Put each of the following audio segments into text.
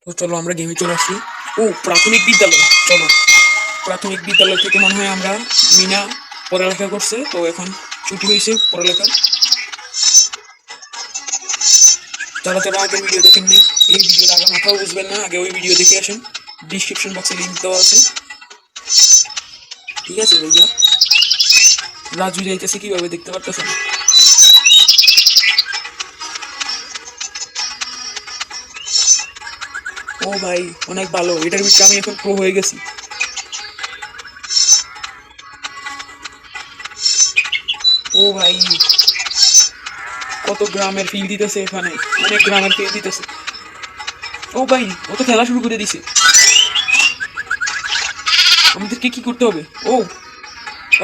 তো চলো আমরা গেমে চলে আসছি। ও প্রাথমিক বিদ্যালয়, চলো প্রাথমিক বিদ্যালয় থেকে মনে হয় আমরা মিনা পড়ালেখা করছে, তো এখন ছুটি হয়েছে পড়ালেখার। যারা যারা আগের ভিডিও দেখেননি, এই ভিডিওর আগে মাথাও বুঝবেন না, আগে ওই ভিডিও দেখে আসেন, ডিসক্রিপশন বক্সে লিঙ্ক দেওয়া আছে। ঠিক আছে ভাইয়া, রাজু যাইতেছে কিভাবে দেখতে পারতেছেন। ও ভাই অনেক ভালো, এটার ভিতরে আমি এখন প্রো হয়ে গেছি। ও ভাই কত গ্রামের ফিল দিতেছে এখানে, অনেক গ্রামের ফিল দিতেছে। ও ভাই ও তো খেলা শুরু করে দিছে, আমাদেরকে কি করতে হবে? ও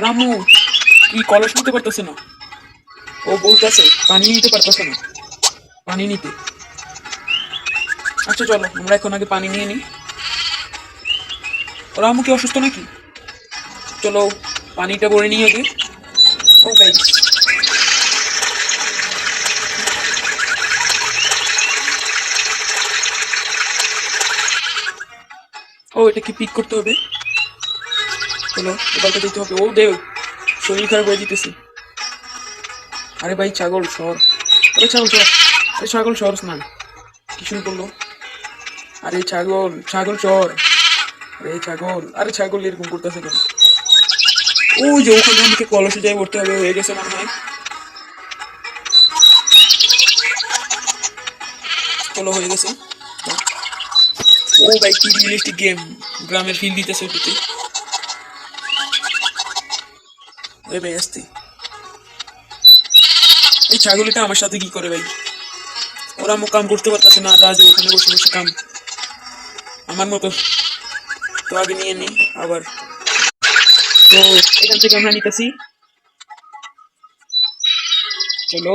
রামু কি কলস নিতে পারতেছে না, ও বলতেছে পানি নিতে পারতেছে না, পানি নিতে। আচ্ছা চলো আমরা এখন আগে পানি নিয়ে নিই। রামু কি অসুস্থ নাকি? চলো পানিটা ভরে নিই আগে। ও ভাই ও এটা কি পিক করতে হবে? চলো এবারটা দিতে হবে। ও দেও শরীর খারাপ হয়ে যেতেছে। আরে ভাই ছাগল সর, আরে ছাগল সর, আরে ছাগল সর না, কি শুরু করলো? আরে ছাগল ছাগল সর, আরে ছাগল, আরে ছাগল এরকম করতেছে কেন? ও যে ওখানে আমাকে কলসে যাই পড়তে হবে, হয়ে গেছে মনে হয়। চলো হয়ে গেছে। ও ভাই কি রিয়েলিস্টিক গেম, গ্রামের ফিল দিতেছে ওটাতে। ওই ভাই আসতে, এই ছাগলটা আমার সাথে কি করে ভাই? ওরা মুখ কাম করতে পারতেছে না, রাজু ওখানে বসে বসে কাম আমার মতো। তো আগে নিয়ে নি আবার। তো এখান থেকে আমরা নিতেছি, চলো।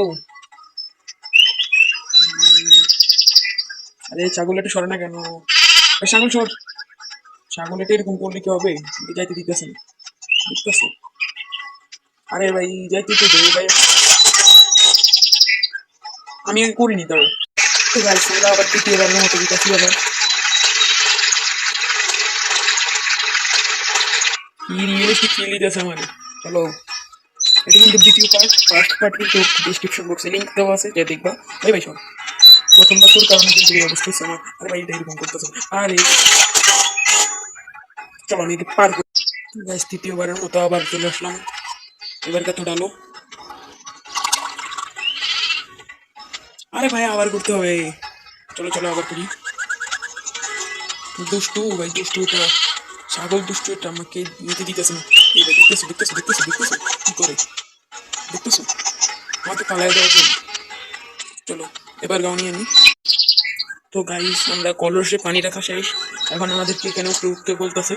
আরে ছাগল এটা সরে না কেন? ছাগল সর, ছাগল এটা এরকম করলে কি হবে? যাইতে দিতেছে না, দেখতেছো? আরে ভাই যাইতে তো দে ভাই, আমি আগে করিনি তাও। তো ভাই সেটা আবার দ্বিতীয়বারের মতো দিতেছি আবার। কি রিয়েলিস্টিক ফিল দিতেছে আমার। চলো এটা কিন্তু দ্বিতীয় পার্ট, ফার্স্ট পার্ট কিন্তু ডিসক্রিপশন বক্সে লিঙ্ক দেওয়া আছে, যে দেখবা। ভাই ভাই শোন, প্রথমবার তোর কারণে কিন্তু এই অবস্থা হচ্ছে আমার। আরে ভাই এটা এরকম করতেছে, আরে চলো আমি পার করি। গাইস তৃতীয়বারের মতো আবার চলে আসলাম, এবার কত ডালো। আরে ভাই আবার করতে হবে, চলো চলো আবার করি। দুষ্টু ভাই দুষ্টু, এটা ছাগল দুষ্টু, এটা আমাকে নিতে দিতেছে না। এই ভাই দেখতেছো দেখতেছো দেখতেছো দেখতেছো কি করে, দেখতেছো আমাকে পালাই দেওয়ার জন্য। চলো এবার গাও নিয়ে নি। তো গাইস আমরা কলসে পানি রাখা শেষ, এখন আমাদেরকে কেন উঠতে উঠতে বলতেছে।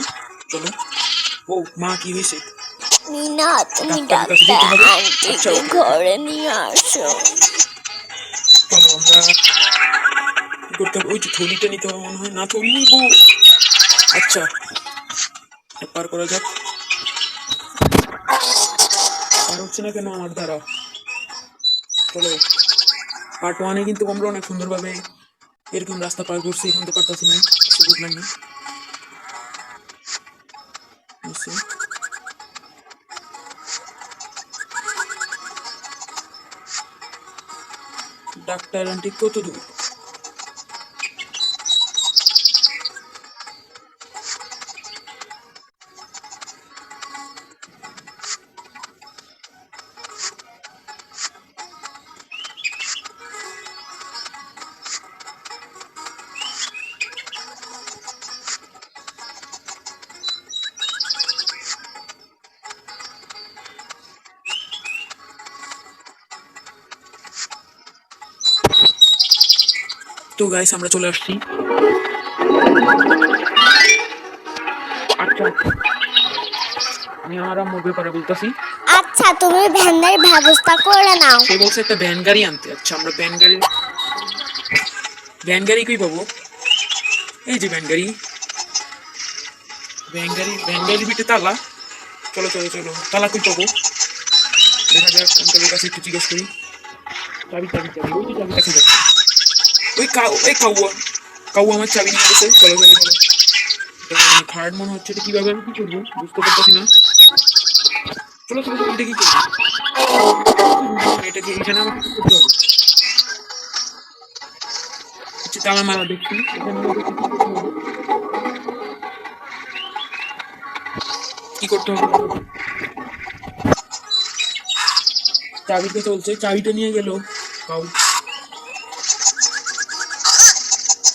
চলো। ও মা কি হয়েছে? মিনা তুমি ডাক্তারের কাছে ডাক্তার যেতে হবে। আচ্ছা আন্টিকে ওকে ওকে, ঘরে নিয়ে আসো। চলো আমরা কি করতে হবে? ওই যে থলিটা নিতে হবে মনে হয়, না থলি নিবো। আচ্ছা পার করা যাক। পার হচ্ছে না কেন আমার দ্বারা? চলো পার্ট ওয়ানে কিন্তু আমরা অনেক সুন্দরভাবে এরকম রাস্তা পার করছি, এখন তো পারতাছি না, কিছু বুঝলাম না। বুঝছি। ডাক্তার আন্টি কত দূর? তো গাইস আমরা চলে আসছি। আচ্ছা আমি আমার আম্মুর ব্যাপারে বলতেছি। আচ্ছা তুমি ভ্যানের ব্যবস্থা করে নাও। সে বলছে একটা ভ্যান গাড়ি আনতে। আচ্ছা আমরা ভ্যান গাড়ি, ভ্যান গাড়ি কই পাবো? এই যে ভ্যান গাড়ি, ভ্যান গাড়ি, ভ্যান গাড়ির ভিতরে তালা। চলো চলো চলো তালা কই পাবো? দেখা যাক আঙ্কেলের কাছে একটু জিজ্ঞেস করি। চাবি চাবি চাবি ওই যে চাবি দেখা যাচ্ছে। ওই কাউ এই কাউয়া কাউয়া আমার চাবি নিয়ে গেছে। চলো চলো চলো। খারাপ মনে হচ্ছে, এটা কিভাবে আমি কি করবো বুঝতে পারতেছি না। চলো চলো চলো, এটা কি করবো? এটাকে এখানে আমাকে কি করতে হবে? আচ্ছা তালা মারা দেখছি, এখানে আমাকে কি করতে হবে? কি করতে হবে? চাবিটা চলছে, চাবিটা নিয়ে গেল কাউ।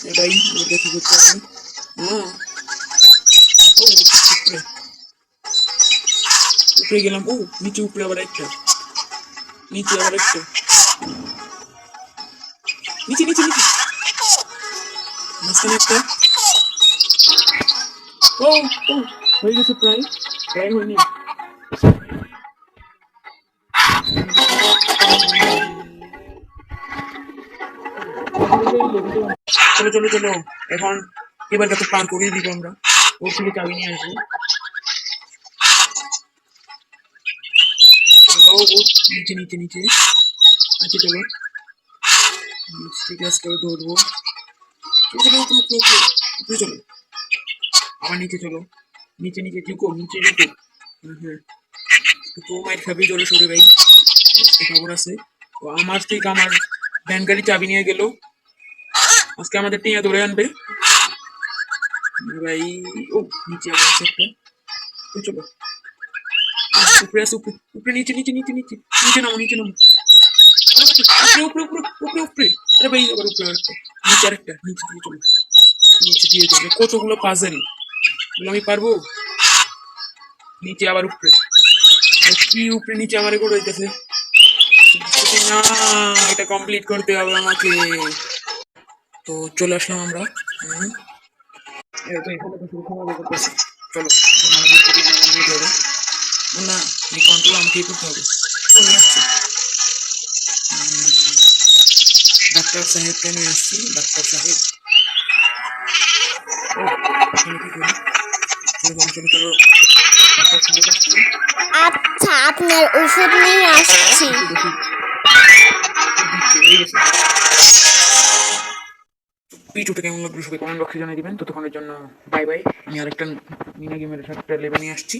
এটাই এটা কি করতে হবে? হ্যাঁ, ও উপরে উপরে গেলাম। ও নিচে, উপরে আবার একটা, নিচে আবার একটা, নিচে নিচে নিচে, মাঝখানে একটা। ও ও হয়ে গেছে, প্রায় প্রায় হয়নি। চলো চলো চলো, এখন এবার কাছে পার করিয়ে দিব আমরা। ওর থেকে চাবি নিয়ে আসবো। ও ও, নিচে নিচে নিচে নিচে চলো, নিচ থেকে আজকে ধরবো। চলো চলো উপরে উপরে উপরে উপরে চলো, আবার নিচে চলো, নিচে নিচে ঝুঁকো, নিচে ঝুঁকো। হ্যাঁ, তো মাইর খাবি, জোরে সরে ভাই, আজকে খবর আছে। তো আমার থেকে আমার ভ্যান গাড়ি চাবি নিয়ে গেল, আজকে আমাদের টিয়া ধরে আনবে ভাই। ও নিচে আবার আছে একটা, ওই চলো উপরে আছে, উপরে উপরে, নিচে নিচে নিচে নিচে নিচে নামো, নিচে নামো, উপরে উপরে উপরে উপরে উপরে। আরে ভাই আবার উপরে আরেকটা, নিচে আরেকটা, নিচে দিয়ে চলো, নিচে দিয়ে যাবে। কতগুলো পাজেল, এগুলো আমি পারবো? নিচে আবার উপরে, আর কি উপরে নিচে আমার করে হইতেছে না। এটা কমপ্লিট করতে হবে আমাকে। তো চলে আসলাম আমরা। হুম, এই তো এখানে তো শুরু করা করতেছি। চলো এখন আমাদের প্রবলেম আমার নিয়ে ধরো না, এই কন্ট্রোল আমাকেই করতে হবে। ও নিয়ে আসছি, ডাক্তার সাহেবকে নিয়ে আসছি, ডাক্তার সাহেব। ও এখানে কি করি? চলো চলো চলো চলো, ডাক্তার সাহেব আসছে। আচ্ছা, আপনার ওষুধ নিয়ে আসছি। ওষুধ ওষুধ দিচ্ছে, হয়ে গেছে। ভিডিওটা কেমন লাগলো সবাই কমেন্ট বক্সে জানিয়ে দিবেন। ততক্ষণের জন্য বাই বাই। আমি আরেকটা মিনা গেমের সাথে লেবে নিয়ে আসছি।